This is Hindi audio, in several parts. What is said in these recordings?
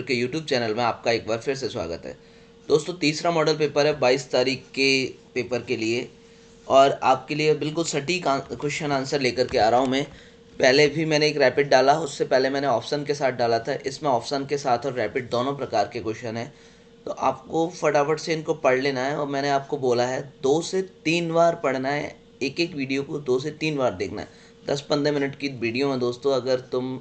के यूट्यूब चैनल में आपका एक बार फिर से स्वागत है। दोस्तों, तीसरा मॉडल पेपर है 22 तारीख के पेपर के लिए, और आपके लिए बिल्कुल सटीक क्वेश्चन आंसर लेकर के आ रहा हूँ मैं। पहले भी मैंने एक रैपिड डाला, उससे पहले मैंने ऑप्शन के साथ डाला था। इसमें ऑप्शन के साथ और रैपिड दोनों प्रकार के क्वेश्चन हैं, तो आपको फटाफट से इनको पढ़ लेना है। और मैंने आपको बोला है 2 से 3 बार पढ़ना है, एक एक वीडियो को 2 से 3 बार देखना है। 10-15 मिनट की वीडियो में दोस्तों अगर तुम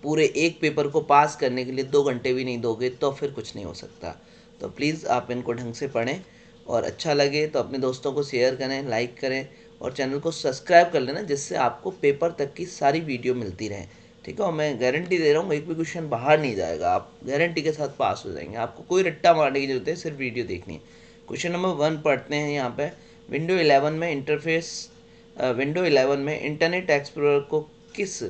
पूरे एक पेपर को पास करने के लिए 2 घंटे भी नहीं दोगे तो फिर कुछ नहीं हो सकता। तो प्लीज़ आप इनको ढंग से पढ़ें, और अच्छा लगे तो अपने दोस्तों को शेयर करें, लाइक करें, और चैनल को सब्सक्राइब कर लेना, जिससे आपको पेपर तक की सारी वीडियो मिलती रहे। ठीक है, और मैं गारंटी दे रहा हूँ एक भी क्वेश्चन बाहर नहीं जाएगा, आप गारंटी के साथ पास हो जाएंगे। आपको कोई रट्टा मारने की जरूरत है, सिर्फ वीडियो देखनी है। क्वेश्चन नंबर 1 पढ़ते हैं यहाँ पे। विंडो 11 में इंटरनेट एक्सप्लोरर को किस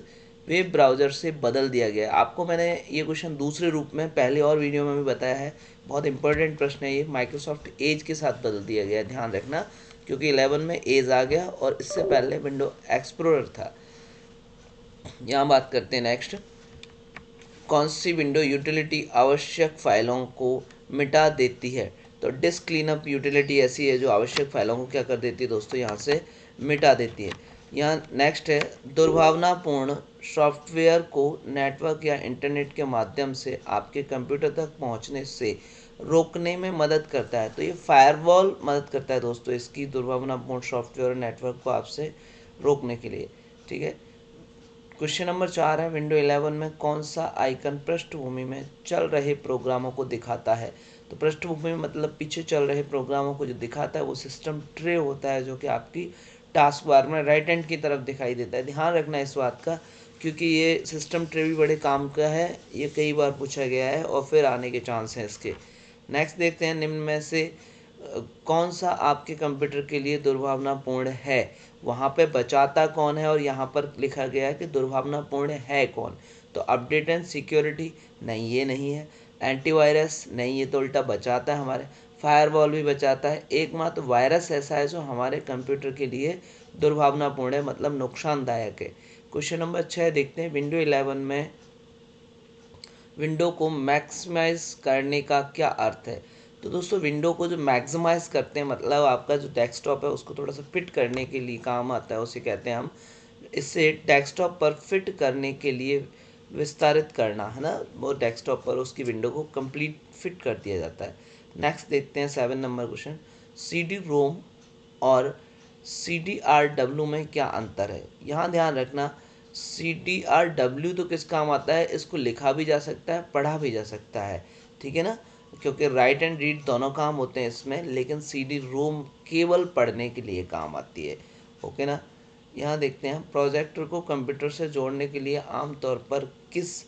वेब ब्राउज़र से बदल दिया गया? आपको मैंने ये क्वेश्चन दूसरे रूप में पहले और वीडियो में भी बताया है। बहुत इंपॉर्टेंट प्रश्न है ये। माइक्रोसॉफ्ट एज के साथ बदल दिया गया, ध्यान रखना, क्योंकि 11 में एज आ गया और इससे पहले विंडो एक्सप्लोरर था। यहाँ बात करते हैं नेक्स्ट। कौन सी विंडो यूटिलिटी आवश्यक फाइलों को मिटा देती है? तो डिस्क क्लीनअप यूटिलिटी ऐसी है जो आवश्यक फाइलों को क्या कर देती है दोस्तों, यहाँ से मिटा देती है। यहाँ नेक्स्ट है, दुर्भावनापूर्ण सॉफ्टवेयर को नेटवर्क या इंटरनेट के माध्यम से आपके कंप्यूटर तक पहुँचने से रोकने में मदद करता है। तो ये फायरवॉल मदद करता है दोस्तों इसकी, दुर्भावनापूर्ण सॉफ्टवेयर और नेटवर्क को आपसे रोकने के लिए। ठीक है। क्वेश्चन नंबर 4 है, विंडो 11 में कौन सा आइकन पृष्ठभूमि में चल रहे प्रोग्रामों को दिखाता है? तो पृष्ठभूमि में मतलब पीछे चल रहे प्रोग्रामों को जो दिखाता है वो सिस्टम ट्रे होता है, जो कि आपकी टास्क बार में राइट हैंड की तरफ दिखाई देता है। ध्यान रखना इस बात का, क्योंकि ये सिस्टम ट्रे भी बड़े काम का है, ये कई बार पूछा गया है और फिर आने के चांस हैं इसके। नेक्स्ट देखते हैं, निम्न में से कौन सा आपके कंप्यूटर के लिए दुर्भावनापूर्ण है? वहाँ पे बचाता कौन है और यहाँ पर लिखा गया है कि दुर्भावनापूर्ण है कौन? तो अपडेट एंड सिक्योरिटी, नहीं ये नहीं है। एंटीवायरस, नहीं ये तो उल्टा बचाता है हमारे। फायरवॉल भी बचाता है। एकमात्र वायरस ऐसा है जो हमारे कंप्यूटर के लिए दुर्भावनापूर्ण है, मतलब नुकसानदायक है। क्वेश्चन नंबर 6 देखते हैं, विंडो 11 में विंडो को मैक्सिमाइज करने का क्या अर्थ है? तो दोस्तों, विंडो को जो मैक्सिमाइज करते हैं, मतलब आपका जो डेस्कटॉप है उसको थोड़ा सा फिट करने के लिए काम आता है, उसे कहते हैं हम। इससे डेस्कटॉप पर फिट करने के लिए विस्तारित करना है ना, वो डेस्कटॉप पर उसकी विंडो को कंप्लीट फिट कर दिया जाता है। नेक्स्ट देखते हैं 7 number question, C D ROM और CDRW में क्या अंतर है? यहाँ ध्यान रखना, CDRW तो किस काम आता है, इसको लिखा भी जा सकता है, पढ़ा भी जा सकता है। ठीक है ना, क्योंकि राइट एंड रीड दोनों काम होते हैं इसमें, लेकिन CD रोम केवल पढ़ने के लिए काम आती है। ओके ना। यहाँ देखते हैं, प्रोजेक्टर को कंप्यूटर से जोड़ने के लिए आमतौर पर किस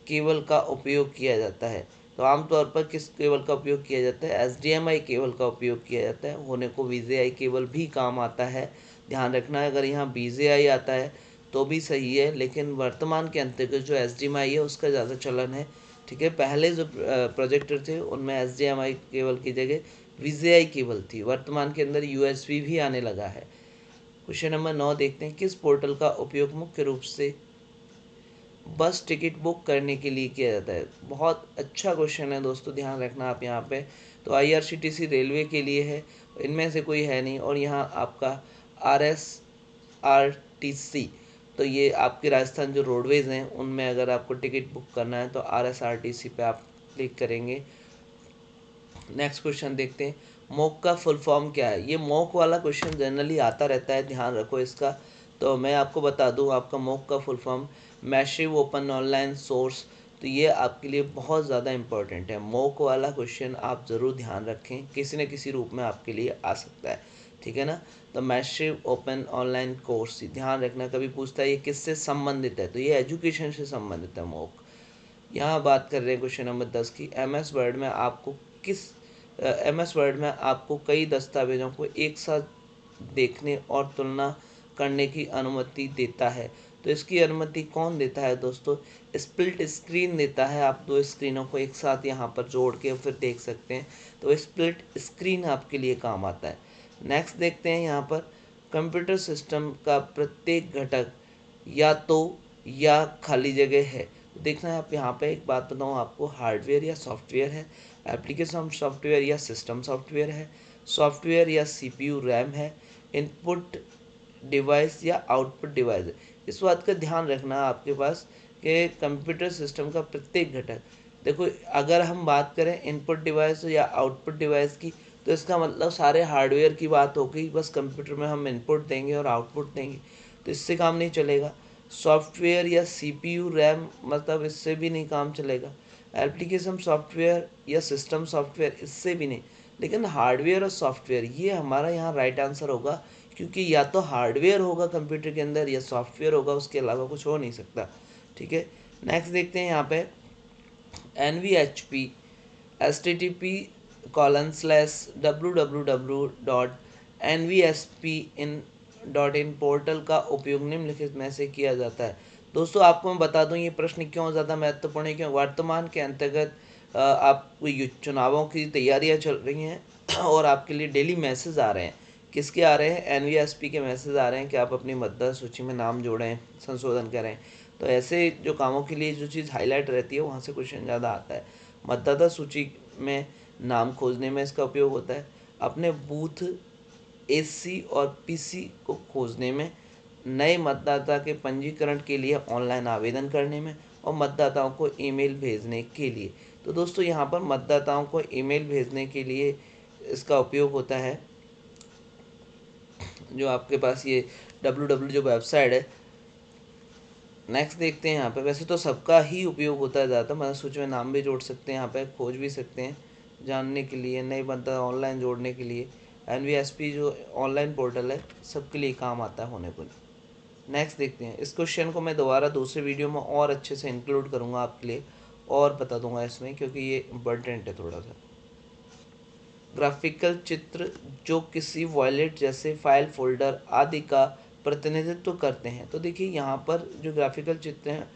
केबल का उपयोग किया जाता है? तो आमतौर पर किस केबल का उपयोग किया जाता है? HDMI केबल का उपयोग किया जाता है। होने को VGI केबल भी काम आता है। ध्यान रखना, अगर यहाँ VGI आता है तो भी सही है, लेकिन वर्तमान के अंतर्गत जो HDMI है उसका ज़्यादा चलन है। ठीक है, पहले जो प्रोजेक्टर थे उनमें HDMI केबल की जगह VGI केबल थी। वर्तमान के अंदर USB भी आने लगा है। क्वेश्चन नंबर 9 देखते हैं, किस पोर्टल का उपयोग मुख्य रूप से बस टिकट बुक करने के लिए किया जाता है? बहुत अच्छा क्वेश्चन है दोस्तों, ध्यान रखना आप यहाँ पे। तो IRCTC रेलवे के लिए है, इनमें से कोई है नहीं। और यहाँ आपका RSRTC, तो ये आपके राजस्थान जो रोडवेज़ हैं उनमें अगर आपको टिकट बुक करना है तो RSRTC पे आप क्लिक करेंगे। नेक्स्ट क्वेश्चन देखते हैं, मॉक का फुल फॉर्म क्या है? ये मॉक वाला क्वेश्चन जनरली आता रहता है, ध्यान रखो इसका। तो मैं आपको बता दूं, आपका मॉक का full form massive open online source. तो ये आपके लिए बहुत ज़्यादा इंपॉर्टेंट है। मॉक वाला क्वेश्चन आप ज़रूर ध्यान रखें, किसी न किसी रूप में आपके लिए आ सकता है। ठीक है ना। तो मैसिव ओपन ऑनलाइन कोर्स, ध्यान रखना, कभी पूछता है ये किससे संबंधित है, तो ये एजुकेशन से संबंधित है मॉक। यहाँ बात कर रहे हैं क्वेश्चन नंबर 10 की, एम एस वर्ड में आपको कई दस्तावेजों को एक साथ देखने और तुलना करने की अनुमति देता है। तो इसकी अनुमति कौन देता है दोस्तों? स्प्लिट स्क्रीन देता है। आप दो स्क्रीनों को एक साथ यहाँ पर जोड़ के फिर देख सकते हैं, तो स्प्लिट स्क्रीन आपके लिए काम आता है। नेक्स्ट देखते हैं यहाँ पर, कंप्यूटर सिस्टम का प्रत्येक घटक या तो या खाली जगह है। देखना है आप यहाँ पे एक बात बताऊँ आपको, हार्डवेयर या सॉफ्टवेयर है, एप्लीकेशन सॉफ्टवेयर या सिस्टम सॉफ्टवेयर है, सॉफ्टवेयर या सीपीयू रैम है, इनपुट डिवाइस या आउटपुट डिवाइस है। इस बात का ध्यान रखना आपके पास कि कंप्यूटर सिस्टम का प्रत्येक घटक, देखो अगर हम बात करें इनपुट डिवाइस या आउटपुट डिवाइस की, तो इसका मतलब सारे हार्डवेयर की बात हो गई, बस कंप्यूटर में हम इनपुट देंगे और आउटपुट देंगे, तो इससे काम नहीं चलेगा। सॉफ्टवेयर या सीपीयू रैम, मतलब इससे भी नहीं काम चलेगा। एप्लीकेशन सॉफ्टवेयर या सिस्टम सॉफ्टवेयर, इससे भी नहीं। लेकिन हार्डवेयर और सॉफ्टवेयर, ये हमारा यहाँ राइट आंसर होगा, क्योंकि या तो हार्डवेयर होगा कंप्यूटर के अंदर या सॉफ्टवेयर होगा, उसके अलावा कुछ हो नहीं सकता। ठीक है, नेक्स्ट देखते हैं यहाँ पे NVHP http://www.nvspin.in पोर्टल का उपयोग निम्नलिखित में से किया जाता है। दोस्तों आपको मैं बता दूं ये प्रश्न क्यों ज़्यादा महत्वपूर्ण है, क्यों वर्तमान के अंतर्गत आपको चुनावों की तैयारियां चल रही हैं और आपके लिए डेली मैसेज आ रहे हैं। किसके आ रहे हैं? NVSP के मैसेज आ रहे हैं कि आप अपनी मतदाता सूची में नाम जोड़ें, संशोधन करें। तो ऐसे जो कामों के लिए जो चीज़ हाईलाइट रहती है वहाँ से क्वेश्चन ज़्यादा आता है। मतदाता सूची में नाम खोजने में इसका उपयोग होता है, अपने बूथ एससी और पीसी को खोजने में, नए मतदाता के पंजीकरण के लिए ऑनलाइन आवेदन करने में, और मतदाताओं को ईमेल भेजने के लिए। तो दोस्तों यहाँ पर मतदाताओं को ईमेल भेजने के लिए इसका उपयोग होता है। जो आपके पास ये www जो वेबसाइट है, नेक्स्ट देखते हैं यहाँ पे, वैसे तो सबका ही उपयोग होता है ज़्यादातर, मतलब सूची में नाम भी जोड़ सकते हैं, यहाँ पे खोज भी सकते हैं जानने के लिए, नए मतदाता ऑनलाइन जोड़ने के लिए। NVSP जो ऑनलाइन पोर्टल है सबके लिए काम आता है होने को। नेक्स्ट देखते हैं, इस क्वेश्चन को मैं दोबारा दूसरे वीडियो में और अच्छे से इंक्लूड करूँगा आपके लिए और बता दूंगा इसमें, क्योंकि ये इम्पोर्टेंट है थोड़ा सा। ग्राफिकल चित्र जो किसी वॉलेट जैसे फाइल फोल्डर आदि का प्रतिनिधित्व करते हैं। तो देखिए यहाँ पर जो ग्राफिकल चित्र हैं,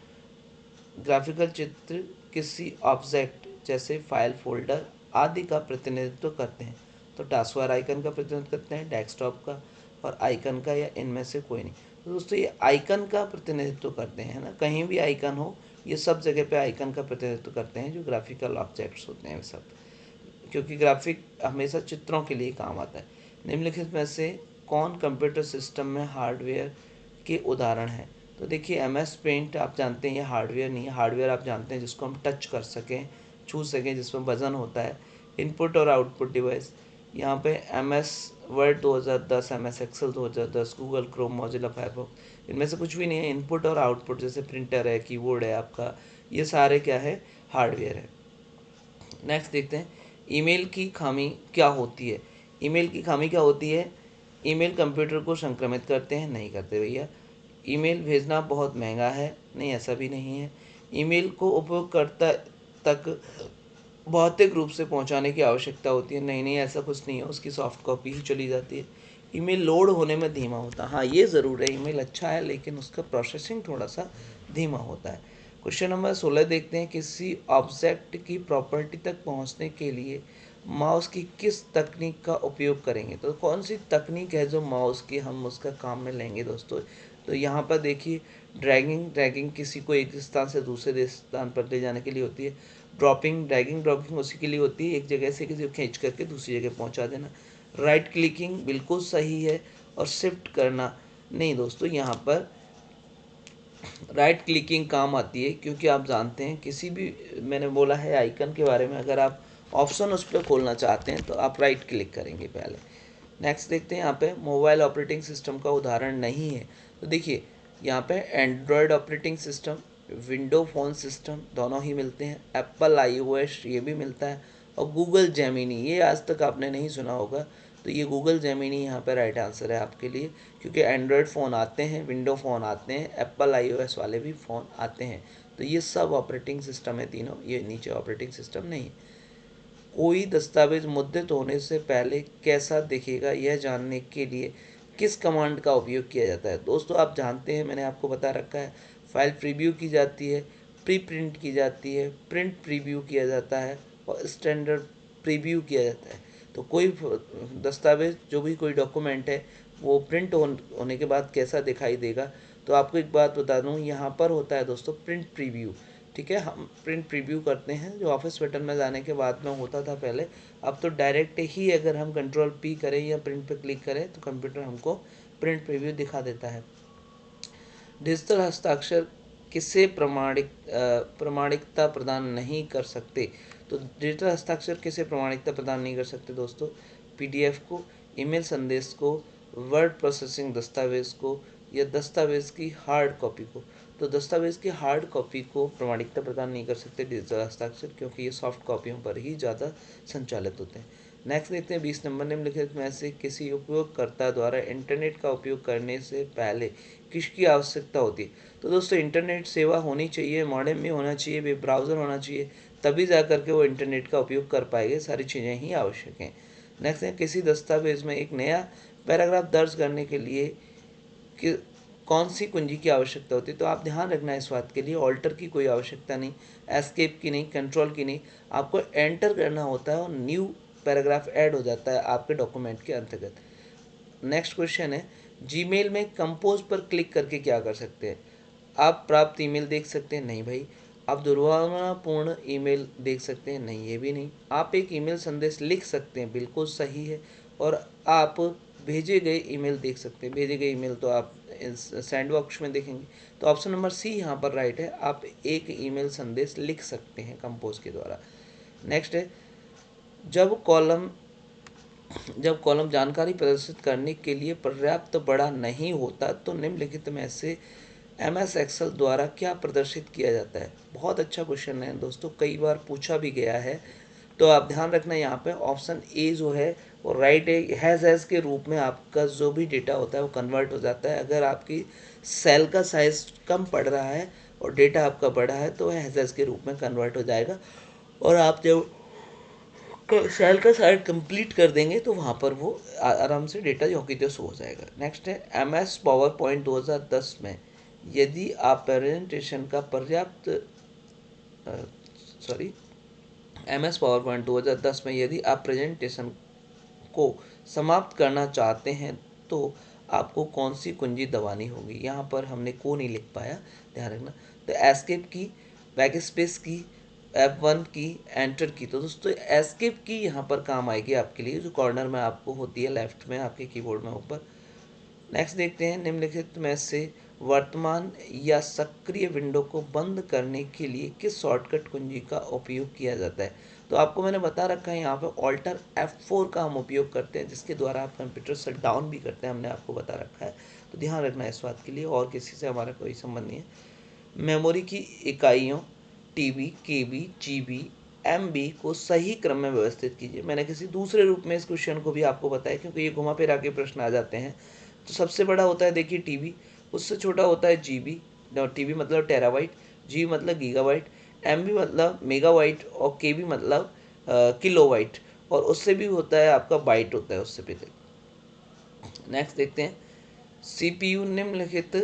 ग्राफिकल चित्र किसी ऑब्जेक्ट जैसे फाइल फोल्डर आदि का प्रतिनिधित्व करते हैं। तो टास्क बार आइकन का प्रतिनिधित्व करते हैं, डेस्कटॉप का और आइकन का, या इनमें से कोई नहीं। तो दोस्तों ये आइकन का प्रतिनिधित्व करते हैं ना, कहीं भी आइकन हो, ये सब जगह पे आइकन का प्रतिनिधित्व करते हैं जो ग्राफिकल ऑब्जेक्ट्स होते हैं सब, क्योंकि ग्राफिक हमेशा चित्रों के लिए काम आता है। निम्नलिखित में से कौन कंप्यूटर सिस्टम में हार्डवेयर के उदाहरण हैं? तो देखिए MS पेंट आप जानते हैं ये हार्डवेयर नहीं है, हार्डवेयर आप जानते हैं जिसको हम टच कर सकें, छू सकें, जिसमें वजन होता है। इनपुट और आउटपुट डिवाइस, यहाँ पे MS Word 2010, MS Excel 2010, Google Chrome, Mozilla Firefox, इनमें से कुछ भी नहीं है। इनपुट और आउटपुट जैसे प्रिंटर है, कीबोर्ड है आपका, ये सारे क्या है? हार्डवेयर है। नेक्स्ट देखते हैं, ईमेल की खामी क्या होती है? ईमेल की खामी क्या होती है? ईमेल कंप्यूटर को संक्रमित करते हैं? नहीं करते भैया। ईमेल भेजना बहुत महंगा है? नहीं, ऐसा भी नहीं है। ईमेल को उपयोगकर्ता तक भौतिक रूप से पहुंचाने की आवश्यकता होती है? नहीं नहीं, ऐसा कुछ नहीं है, उसकी सॉफ्ट कॉपी ही चली जाती है। ईमेल लोड होने में धीमा होता है? हाँ ये ज़रूर है, ईमेल अच्छा है लेकिन उसका प्रोसेसिंग थोड़ा सा धीमा होता है। क्वेश्चन नंबर 16 देखते हैं, किसी ऑब्जेक्ट की प्रॉपर्टी तक पहुंचने के लिए माउस की किस तकनीक का उपयोग करेंगे? तो कौन सी तकनीक है जो माउस की हम उसका काम में लेंगे दोस्तों? तो यहाँ पर देखिए, ड्रैगिंग किसी को एक स्थान से दूसरे स्थान पर ले जाने के लिए होती है। ड्रैगिंग उसी के लिए होती है, एक जगह से किसी को खींच करके दूसरी जगह पहुँचा देना। राइट क्लिकिंग बिल्कुल सही है, और शिफ्ट करना नहीं दोस्तों, यहाँ पर राइट क्लिकिंग काम आती है, क्योंकि आप जानते हैं किसी भी, मैंने बोला है आइकन के बारे में, अगर आप ऑप्शन उस पर खोलना चाहते हैं तो आप राइट क्लिक करेंगे पहले। नेक्स्ट देखते हैं, यहाँ पे मोबाइल ऑपरेटिंग सिस्टम का उदाहरण नहीं है। तो देखिए यहाँ पे Android operating system, window phone system दोनों ही मिलते हैं, एप्पल iOS ये भी मिलता है, और गूगल जेमिनी ये आज तक आपने नहीं सुना होगा। तो ये गूगल जेमिनी यहाँ पर राइट आंसर है आपके लिए, क्योंकि एंड्रॉयड फ़ोन आते हैं, विंडो फ़ोन आते हैं, एप्पल iOS वाले भी फ़ोन आते हैं। तो ये सब ऑपरेटिंग सिस्टम है तीनों, ये नीचे ऑपरेटिंग सिस्टम नहीं। कोई दस्तावेज मुद्रित होने से पहले कैसा दिखेगा यह जानने के लिए किस कमांड का उपयोग किया जाता है? दोस्तों आप जानते हैं, मैंने आपको बता रखा है, फाइल प्रीव्यू की जाती है, प्री प्रिंट की जाती है, प्रिंट प्रीव्यू किया जाता है, और स्टैंडर्ड प्रीव्यू किया जाता है। तो कोई दस्तावेज, जो भी कोई डॉक्यूमेंट है, वो प्रिंट होने के बाद कैसा दिखाई देगा? तो आपको एक बात बता दूं, यहाँ पर होता है दोस्तों प्रिंट प्रीव्यू। ठीक है, हम प्रिंट प्रीव्यू करते हैं जो ऑफिस बटन में जाने के बाद में होता था पहले। अब तो डायरेक्ट ही अगर हम कंट्रोल पी करें या प्रिंट पे क्लिक करें तो कंप्यूटर हमको प्रिंट प्रीव्यू दिखा देता है। डिजिटल हस्ताक्षर किसे प्रमाणिकता प्रदान नहीं कर सकते? तो डिजिटल हस्ताक्षर किसे प्रमाणिकता प्रदान नहीं कर सकते दोस्तों? पीडीएफ को, ईमेल संदेश को, वर्ड प्रोसेसिंग दस्तावेज को, या दस्तावेज की हार्ड कॉपी को। तो दस्तावेज की हार्ड कॉपी को प्रमाणिकता प्रदान नहीं कर सकते डिजिटल हस्ताक्षर, क्योंकि ये सॉफ्ट कॉपियों पर ही ज़्यादा संचालित होते हैं। नेक्स्ट देखते हैं 20 नंबर, निम्नलिखित में से किसी उपयोगकर्ता द्वारा इंटरनेट का उपयोग करने से पहले किसकी आवश्यकता होती है? तो दोस्तों इंटरनेट सेवा होनी चाहिए, मॉडेम भी होना चाहिए, वेब ब्राउज़र होना चाहिए, तभी जा करके वो इंटरनेट का उपयोग कर पाएंगे। सारी चीज़ें ही आवश्यक हैं। नेक्स्ट है, किसी दस्तावेज में एक नया पैराग्राफ दर्ज करने के लिए कि कौन सी कुंजी की आवश्यकता होती है? तो आप ध्यान रखना इस बात के लिए, ऑल्टर की कोई आवश्यकता नहीं, एस्केप की नहीं, कंट्रोल की नहीं, आपको एंटर करना होता है और न्यू पैराग्राफ ऐड हो जाता है आपके डॉक्यूमेंट के अंतर्गत। नेक्स्ट क्वेश्चन है, जीमेल में कंपोज पर क्लिक करके क्या कर सकते हैं? आप प्राप्त ईमेल देख सकते हैं? नहीं भाई। आप दुर्भावनापूर्ण ईमेल देख सकते हैं? नहीं, ये भी नहीं। आप एक ईमेल संदेश लिख सकते हैं? बिल्कुल सही है। और आप भेजे गए ईमेल देख सकते हैं? भेजे गए ईमेल तो आप सैंड बॉक्स में देखेंगे। तो ऑप्शन नंबर सी यहाँ पर राइट है, आप एक ईमेल संदेश लिख सकते हैं कंपोज के द्वारा। नेक्स्ट है, जब कॉलम जब कॉलम जानकारी प्रदर्शित करने के लिए पर्याप्त बड़ा नहीं होता तो निम्नलिखित में से MS एक्सेल द्वारा क्या प्रदर्शित किया जाता है? बहुत अच्छा क्वेश्चन है दोस्तों, कई बार पूछा भी गया है। तो आप ध्यान रखना यहाँ पे ऑप्शन ए जो है वो राइट है। हैज़ एज के रूप में आपका जो भी डेटा होता है वो कन्वर्ट हो जाता है। अगर आपकी सेल का साइज कम पड़ रहा है और डेटा आपका बड़ा है तो हैज़ एज के रूप में कन्वर्ट हो जाएगा, और आप जब सेल का साइड कंप्लीट कर देंगे तो वहाँ पर वो आराम से डेटा जो कि शो हो जाएगा। नेक्स्ट है, MS पावर पॉइंट 2010 में यदि आप प्रेजेंटेशन का पर्याप्त सॉरी MS पावर पॉइंट 2010 में यदि आप प्रेजेंटेशन को समाप्त करना चाहते हैं तो आपको कौन सी कुंजी दबानी होगी? यहाँ पर हमने को नहीं लिख पाया, ध्यान रखना। तो एस्केप की, बैक स्पेस की, F1 की, एंटर की। तो दोस्तों एस्केप की यहाँ पर काम आएगी आपके लिए, जो कॉर्नर में आपको होती है लेफ्ट में आपके कीबोर्ड में ऊपर। नेक्स्ट देखते हैं, निम्नलिखित में से वर्तमान या सक्रिय विंडो को बंद करने के लिए किस शॉर्टकट कुंजी का उपयोग किया जाता है? तो आपको मैंने बता रखा है यहाँ पे ऑल्टर F4 का हम उपयोग करते हैं, जिसके द्वारा आप कंप्यूटर शट डाउन भी करते हैं, हमने आपको बता रखा है। तो ध्यान रखना इस बात के लिए, और किसी से हमारा कोई संबंध नहीं है। मेमोरी की इकाइयों TB, KB, GB, MB को सही क्रम में व्यवस्थित कीजिए। मैंने किसी दूसरे रूप में इस क्वेश्चन को भी आपको बताया, क्योंकि ये घुमा फिरा के प्रश्न आ जाते हैं। तो सबसे बड़ा होता है देखिए TB, उससे छोटा होता है GB। TB मतलब टेराबाइट, GB मतलब गीगाबाइट, MB मतलब मेगाबाइट, और KB मतलब किलोबाइट, और उससे भी होता है आपका बाइट होता है उससे पहले। नेक्स्ट देखते हैं, CPU निम्नलिखित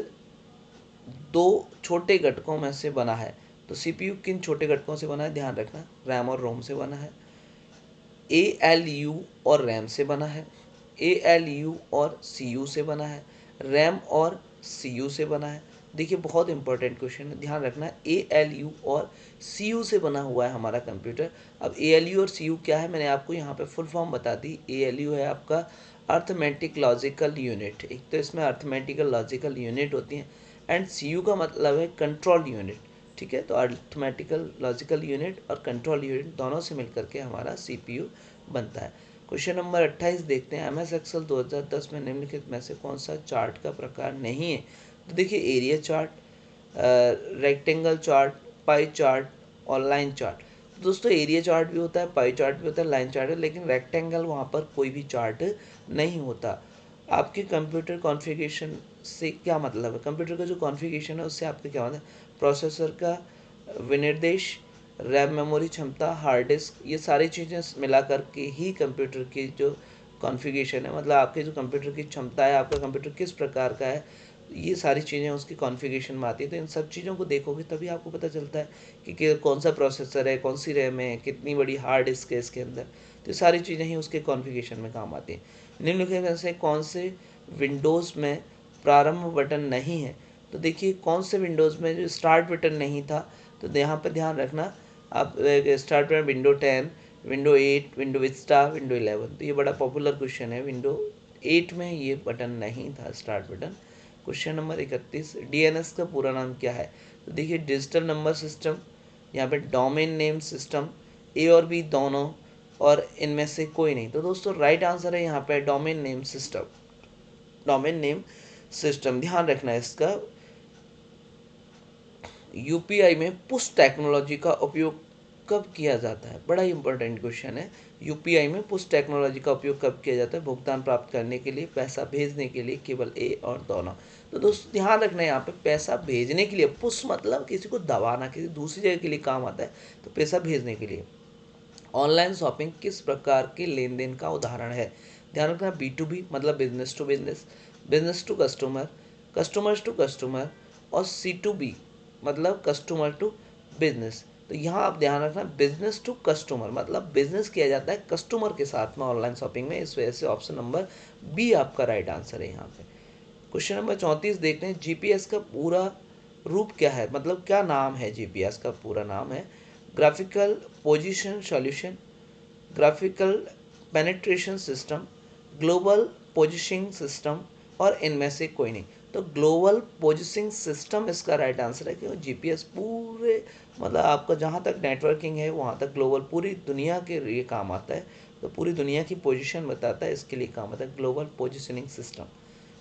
दो छोटे घटकों में से बना है। तो CPU किन छोटे घटकों से बना है? ध्यान रखना, रैम और रोम से बना है, ALU और रैम से बना है, ALU और CU से बना है, रैम और CU से बना है। देखिए बहुत इंपॉर्टेंट क्वेश्चन है, ध्यान रखना, ALU और CU से बना हुआ है हमारा कंप्यूटर। अब ALU और CU क्या है, मैंने आपको यहाँ पे फुल फॉर्म बता दी। ALU है आपका अर्थमेटिक लॉजिकल यूनिट, एक तो इसमें अर्थमेटिकल लॉजिकल यूनिट होती हैं, एंड CU का मतलब है कंट्रोल यूनिट। ठीक है, तो अर्थमेटिकल लॉजिकल यूनिट और कंट्रोल यूनिट दोनों से मिलकर के हमारा CPU बनता है। क्वेश्चन नंबर 28 देखते हैं, MS एक्सेल 2010 में निम्नलिखित में से कौन सा चार्ट का प्रकार नहीं है? तो देखिए area chart, rectangle chart, pie chart और लाइन चार्ट। तो दोस्तों एरिया चार्ट भी होता है, पाई चार्ट भी होता है, लाइन चार्ट है, लेकिन रेक्टेंगल वहाँ पर कोई भी चार्ट नहीं होता। आपके कंप्यूटर कॉन्फ़िगरेशन से क्या मतलब है? कंप्यूटर का जो कॉन्फ़िगरेशन है उससे आपका क्या मतलब है? प्रोसेसर का विनिर्देश, रैम मेमोरी क्षमता, हार्ड डिस्क, ये सारी चीज़ें मिला करके ही कंप्यूटर की जो कॉन्फ़िगरेशन है, मतलब आपके जो कंप्यूटर की क्षमता है, आपका कंप्यूटर किस प्रकार का है, ये सारी चीज़ें उसकी कॉन्फ़िगरेशन में आती है। तो इन सब चीज़ों को देखोगे तभी आपको पता चलता है कि कौन सा प्रोसेसर है, कौन सी रैम है, कितनी बड़ी हार्ड डिस्क है इसके अंदर। तो ये सारी चीज़ें ही उसके कॉन्फ़िगरेशन में काम आती हैं। निम्नलिखित में से कौन से विंडोज़ में प्रारंभ बटन नहीं है? तो देखिए कौन से विंडोज़ में जो स्टार्ट बटन नहीं था तो यहाँ पर ध्यान रखना आप स्टार्ट में window 10, window 8, window Vista, window 11। तो ये बड़ा पॉपुलर क्वेश्चन है। विंडो 8 में ये बटन नहीं था, start button. Question number 31, DNS का पूरा नाम क्या है? तो देखिए डिजिटल नंबर सिस्टम, यहाँ पे डोमेन नेम सिस्टम, ए और बी दोनों, और इनमें से कोई नहीं। तो दोस्तों राइट आंसर है यहाँ पे domain name system. Domain name system, ध्यान रखना है इसका। यूपीआई में पुश टेक्नोलॉजी का उपयोग कब किया जाता है? बड़ा ही इंपॉर्टेंट क्वेश्चन है। यूपीआई में पुश टेक्नोलॉजी का उपयोग कब किया जाता है? भुगतान प्राप्त करने के लिए, पैसा भेजने के लिए, केवल ए और दोनों। तो दोस्तों ध्यान रखना है यहाँ पे पैसा भेजने के लिए, पुश मतलब किसी को दबाना, किसी दूसरी जगह के लिए काम आता है, तो पैसा भेजने के लिए। ऑनलाइन शॉपिंग किस प्रकार के लेन देन का उदाहरण है? ध्यान रखना, B2B मतलब business to business, business to customer, customers to customer, और C2B मतलब कस्टमर टू बिजनेस। तो यहाँ आप ध्यान रखना बिजनेस टू कस्टमर मतलब बिजनेस किया जाता है कस्टमर के साथ में ऑनलाइन शॉपिंग में। इस वजह से ऑप्शन नंबर बी आपका राइट आंसर है यहाँ पे। क्वेश्चन नंबर 34 देखते हैं, जीपीएस का पूरा रूप क्या है? मतलब क्या नाम है जीपीएस का? पूरा नाम है graphical position solution, graphical penetration system, global positioning system, और इनमें से कोई नहीं। तो ग्लोबल पोजिशनिंग सिस्टम इसका राइट आंसर है, क्योंकि जीपीएस पूरे मतलब आपका जहाँ तक नेटवर्किंग है वहाँ तक ग्लोबल पूरी दुनिया के लिए काम आता है। तो पूरी दुनिया की पोजीशन बताता है, इसके लिए काम आता है ग्लोबल पोजिशनिंग सिस्टम।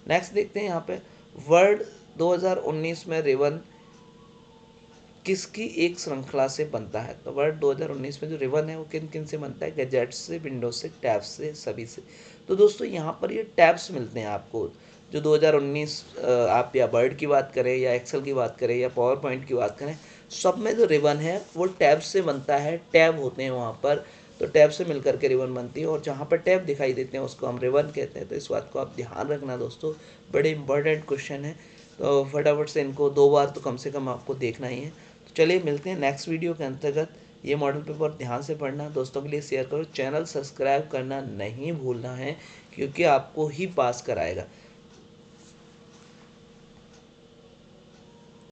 नेक्स्ट देखते हैं यहाँ पे, वर्ल्ड 2019 में रिबन किसकी एक श्रृंखला से बनता है? तो वर्ड 2019 में जो रिबन है वो किन किन से बनता है? गैजेट्स से, विंडोज से, टैब्स से, सभी से। तो दोस्तों यहाँ पर ये टैब्स मिलते हैं आपको। जो 2019 आप या वर्ड की बात करें या एक्सेल की बात करें या पावर पॉइंट की बात करें, सब में जो रिबन है वो टैब से बनता है। टैब होते हैं वहाँ पर, तो टैब से मिलकर के रिबन बनती है, और जहाँ पर टैब दिखाई देते हैं उसको हम रिबन कहते हैं। तो इस बात को आप ध्यान रखना दोस्तों, बड़े इंपॉर्टेंट क्वेश्चन है। तो फटाफट से इनको 2 बार तो कम से कम आपको देखना ही है। तो चलिए मिलते हैं नेक्स्ट वीडियो के अंतर्गत। ये मॉडल पेपर ध्यान से पढ़ना, दोस्तों के लिए शेयर करो, चैनल सब्सक्राइब करना नहीं भूलना है, क्योंकि आपको ही पास कराएगा।